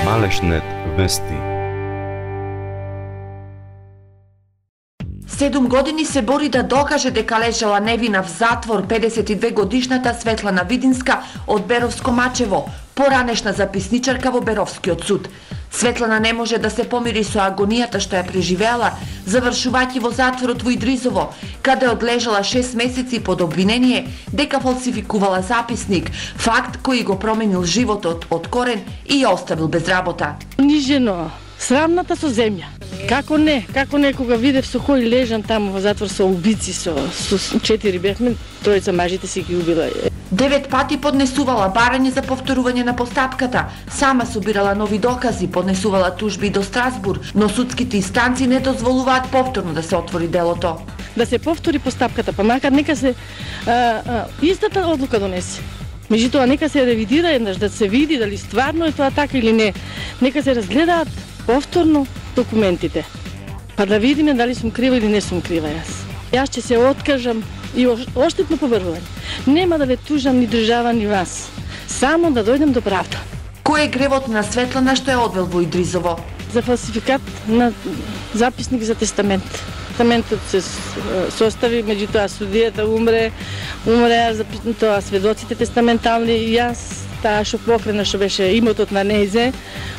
Малешнет вести. 7 години се бори да докаже дека лежала невина в затвор 52 годишната Светлана Видинска од Беровско Мачево, поранешна записничарка во Беровскиот суд. Светлана не може да се помири со агонијата што ја преживеала, завршувајќи во затворот во Идризово, каде одлежала 6 месеци под обвинение дека фалсификувала записник, факт кој го променил животот од корен и ја оставил без работа. Унижено, срамната со земја. Како не, кога видев со кој лежам таму во затвор со убици, со 4 бевме, тројца мажите си ги убила. 9 пати поднесувала барање за повторување на постапката, сама собирала нови докази, поднесувала тужби до Страсбур, но судските инстанции не дозволуваат повторно да се отвори делото. Да се повтори постапката, па макар нека се истата одлука донесе. Меѓутоа нека се ревидира еднаш, да се види дали стварно е тоа така или не. Нека се разгледаат повторно документите, па да видиме дали сум крива или не сум крива јас. Јас ќе се откажам и оштетно поврвување. Нема да ве тужам ни држава ни вас, само да дојдем до правда. Кој е гревот на Светлана што ја одвел во Идризово? За фалсификат на записник за тестамент. Тестаментот се состави, меѓутоа судијата умре, тоа сведоците тестаментални, јас таа што покрена што беше имотот на нејзе,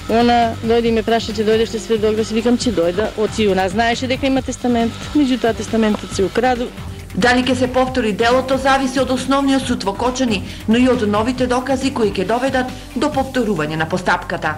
она дојде и ме праша ќе дојдеш те сведок, да си викам ќе дојда, оци она знаеше дека има тестамент, меѓутоа тестаментот се украду. Дали ќе се повтори делото зависи од основниот суд во Кочани, но и од новите докази кои ќе доведат до повторување на постапката.